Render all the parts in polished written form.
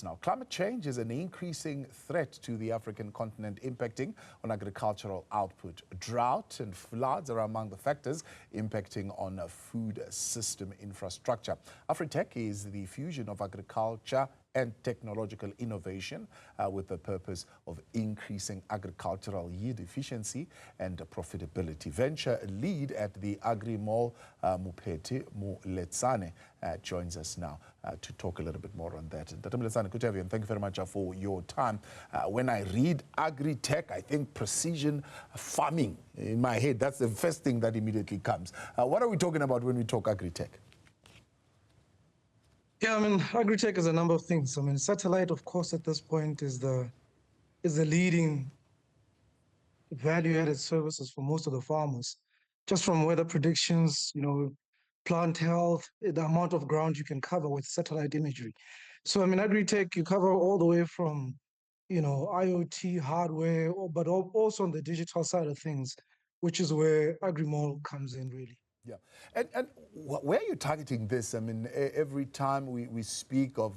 Now, climate change is an increasing threat to the African continent, impacting on agricultural output. Drought and floods are among the factors impacting on food system infrastructure. AgriTech is the fusion of agriculture and technological innovation with the purpose of increasing agricultural yield efficiency and profitability. Venture lead at the AgriMall, Mophethe Moletsane, joins us now to talk a little bit more on that. Dr. Moletsane, good to have you, and thank you very much for your time. When I read AgriTech, I think precision farming in my head. That's the first thing that immediately comes. What are we talking about when we talk AgriTech? Yeah, I mean, AgriTech is a number of things. I mean, satellite, of course, at this point is the leading value-added services for most of the farmers, just from weather predictions, plant health, the amount of ground you can cover with satellite imagery. So, I mean, AgriTech, you cover all the way from, IoT hardware, but also on the digital side of things, which is where AgriMall comes in, really. Yeah, and where are you targeting this? I mean, every time we speak of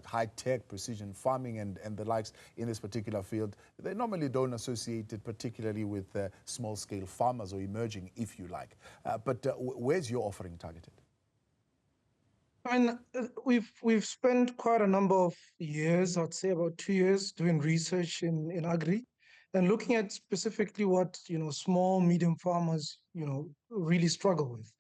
high-tech precision farming and the likes in this particular field, they normally don't associate it particularly with small-scale farmers or emerging, if you like. But where's your offering targeted? I mean, we've spent quite a number of years, I'd say about 2 years, doing research in agri and looking at specifically what, small, medium farmers, really struggle with.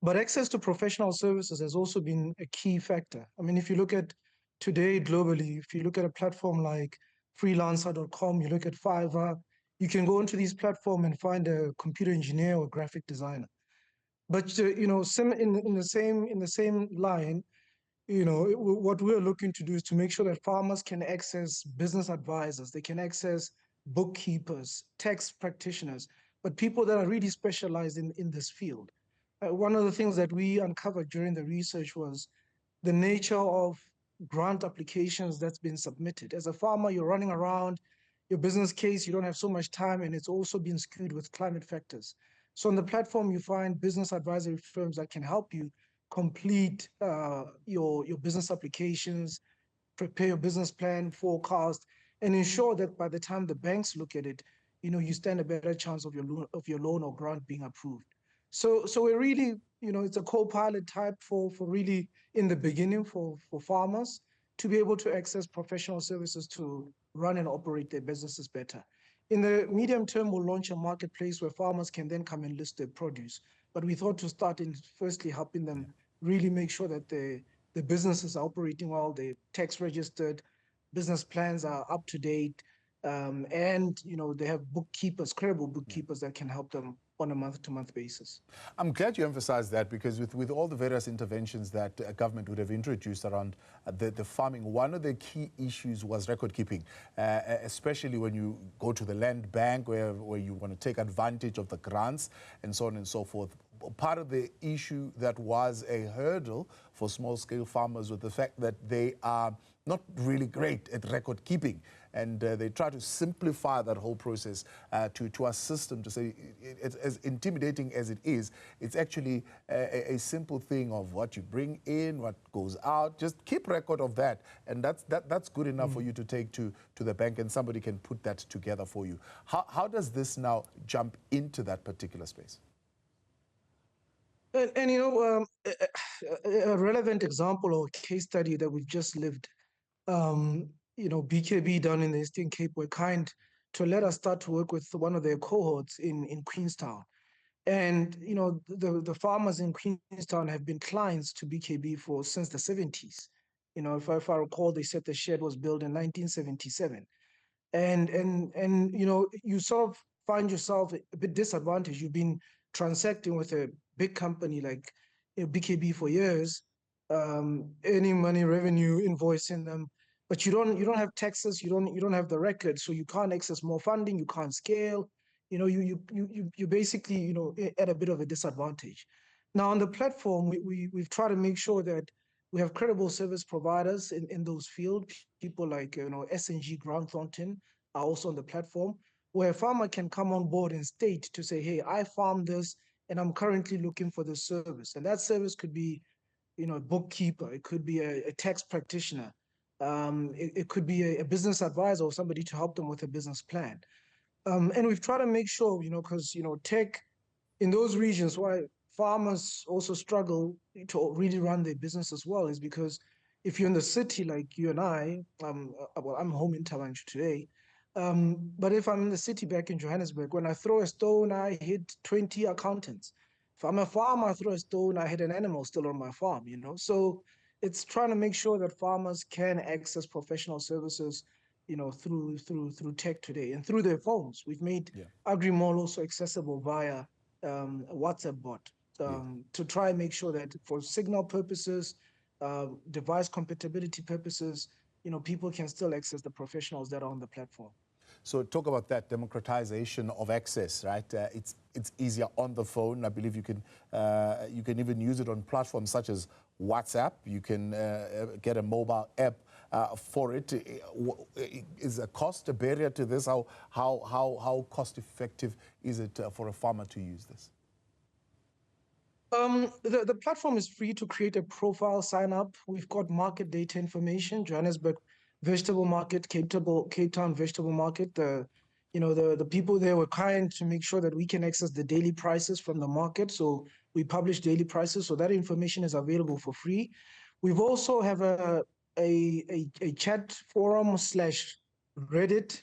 But access to professional services has also been a key factor. I mean, if you look at today globally, if you look at a platform like freelancer.com, you look at Fiverr, you can go into these platforms and find a computer engineer or graphic designer. But in the same line, what we're looking to do is to make sure that farmers can access business advisors, they can access bookkeepers, tax practitioners, but people that are really specialized in this field. One of the things that we uncovered during the research was the nature of grant applications that's been submitted. As a farmer, you're running around, your business case, you don't have so much time, and it's also been skewed with climate factors. So on the platform, you find business advisory firms that can help you complete your business applications, prepare your business plan, forecast, and ensure that by the time the banks look at it, you stand a better chance of your loan or grant being approved. So we're really, it's a co-pilot type for really in the beginning for farmers to be able to access professional services to run and operate their businesses better. In the medium term, we'll launch a marketplace where farmers can then come and list their produce. But we thought to start in firstly helping them really make sure that the businesses are operating well, they're tax registered, business plans are up to date, and they have bookkeepers, credible bookkeepers that can help them on a month-to-month basis. I'm glad you emphasized that, because with all the various interventions that government would have introduced around the farming, one of the key issues was record keeping, especially when you go to the land bank where you want to take advantage of the grants and so on and so forth. Part of the issue that was a hurdle for small-scale farmers was the fact that they are not really great at record keeping, and they try to simplify that whole process to assist them to say, it's as intimidating as it is, it's actually a simple thing of what you bring in, what goes out, just keep record of that, and that's good enough for you to take to the bank, and somebody can put that together for you. How does this now jump into that particular space? And a relevant example or case study that we've just lived, BKB down in the Eastern Cape were kind to let us start to work with one of their cohorts in Queenstown. And, the farmers in Queenstown have been clients to BKB since the 70s. If I recall, they said the shed was built in 1977. And you sort of find yourself a bit disadvantaged. You've been transacting with a big company like BKB for years, earning money, revenue, invoicing them, but you don't have taxes, you don't have the record, so you can't access more funding, you can't scale. You basically at a bit of a disadvantage. Now on the platform, we've tried to make sure that we have credible service providers in those fields. People like S&G Grant Thornton are also on the platform, where a farmer can come on board and state to say, hey, I farm this and I'm currently looking for this service. And that service could be, a bookkeeper, it could be a tax practitioner, It could be a business advisor or somebody to help them with a business plan. And we've tried to make sure, because, tech in those regions, why farmers also struggle to really run their business as well, is because if you're in the city like you and I, well, I'm home in Tabanchu today, but if I'm in the city back in Johannesburg, when I throw a stone, I hit 20 accountants. If I'm a farmer, I throw a stone, I hit an animal still on my farm, So it's trying to make sure that farmers can access professional services, through tech today and through their phones. We've made AgriMall also accessible via a WhatsApp bot to try and make sure that for signal purposes, device compatibility purposes, people can still access the professionals that are on the platform. So talk about that democratization of access, right? It's easier on the phone. I believe you can even use it on platforms such as WhatsApp. You can get a mobile app for it. Is a cost a barrier to this? How cost effective is it for a farmer to use this? The platform is free to create a profile, sign up. We've got market data information, Johannesburg vegetable market, Cape Town vegetable market. The people there were kind to make sure that we can access the daily prices from the market. So we publish daily prices. So that information is available for free. We've also have a chat forum / Reddit,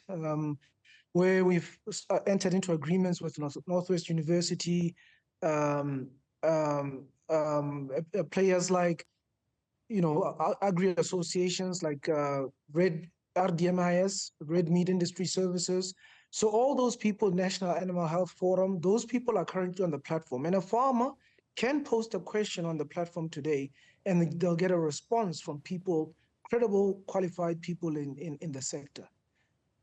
where we've entered into agreements with Northwest University, players like, agri associations like Red RDMIS, Red Meat Industry Services. So all those people, National Animal Health Forum, those people are currently on the platform. And a farmer can post a question on the platform today, and they'll get a response from people, credible, qualified people in the sector.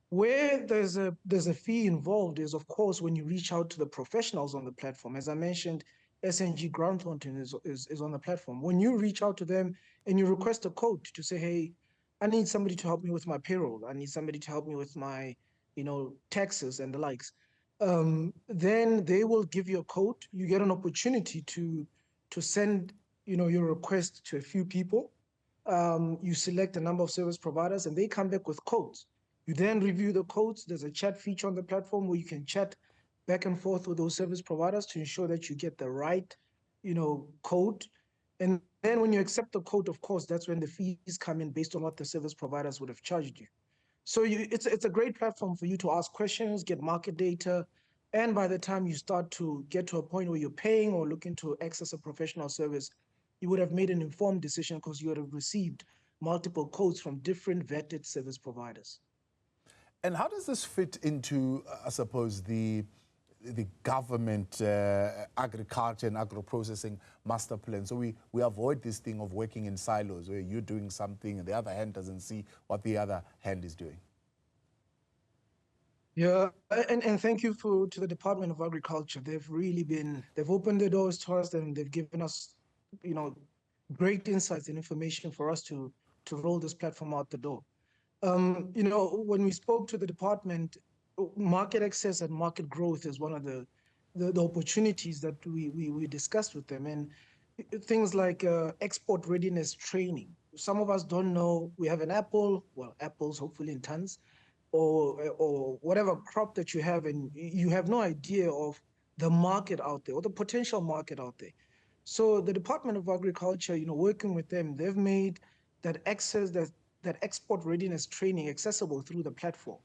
Where there's a fee involved is, of course, when you reach out to the professionals on the platform. As I mentioned, SNG Grant Thornton is on the platform. When you reach out to them and you request a quote to say, hey, I need somebody to help me with my payroll, I need somebody to help me with my, taxes and the likes, then they will give you a quote. You get an opportunity to send, your request to a few people. You select a number of service providers and they come back with quotes. You then review the quotes. There's a chat feature on the platform where you can chat back and forth with those service providers to ensure that you get the right, quote. And then when you accept the quote, of course, that's when the fees come in based on what the service providers would have charged you. So it's a great platform for you to ask questions, get market data, and by the time you start to get to a point where you're paying or looking to access a professional service, you would have made an informed decision because you would have received multiple quotes from different vetted service providers. And how does this fit into, I suppose, the government agriculture and agro-processing master plan? So we avoid this thing of working in silos where you're doing something and the other hand doesn't see what the other hand is doing. Yeah, and thank you to the Department of Agriculture. They've opened the doors to us and they've given us, great insights and information for us to roll this platform out the door. When we spoke to the department, market access and market growth is one of the opportunities that we discussed with them, and things like export readiness training. Some of us don't know. We have an apple, well, apples hopefully in tons, or whatever crop that you have, and you have no idea of the market out there or the potential market out there. So the Department of Agriculture, working with them, they've made that access, that export readiness training accessible through the platform.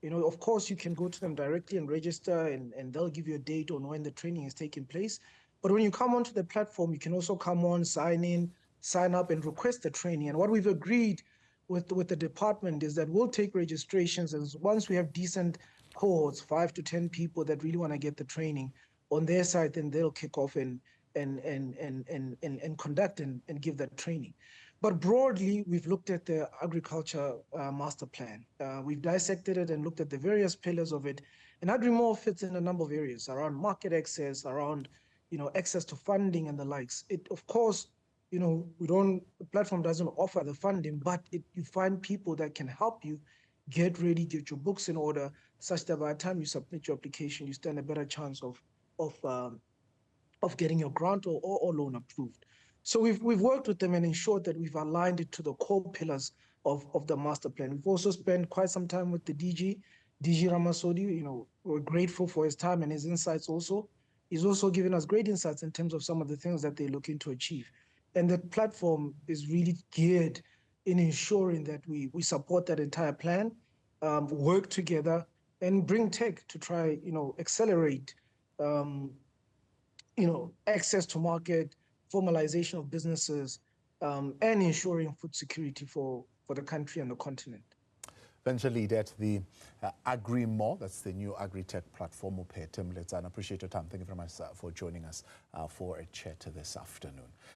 Of course, you can go to them directly and register, and they'll give you a date on when the training is taking place. But when you come onto the platform, you can also come on, sign in, sign up, and request the training. And what we've agreed with the department is that we'll take registrations, and once we have decent cohorts, 5 to 10 people that really want to get the training on their side, then they'll kick off and conduct and give that training. But broadly, we've looked at the agriculture master plan. We've dissected it and looked at the various pillars of it. And AgriMall fits in a number of areas around market access, around access to funding and the likes. It, of course, the platform doesn't offer the funding, but you find people that can help you get ready, get your books in order, such that by the time you submit your application, you stand a better chance of getting your grant or loan approved. So we've worked with them and ensured that we've aligned it to the core pillars of the master plan. We've also spent quite some time with the DG Ramasodi. We're grateful for his time and his insights also. He's also given us great insights in terms of some of the things that they're looking to achieve. And the platform is really geared in ensuring that we support that entire plan, work together, and bring tech to try, accelerate, access to market, formalization of businesses, and ensuring food security for the country and the continent. Venture Leader at the AgriMall, that's the new AgriTech platform. Mophethe Moletsane, I appreciate your time. Thank you very much for joining us for a chat this afternoon.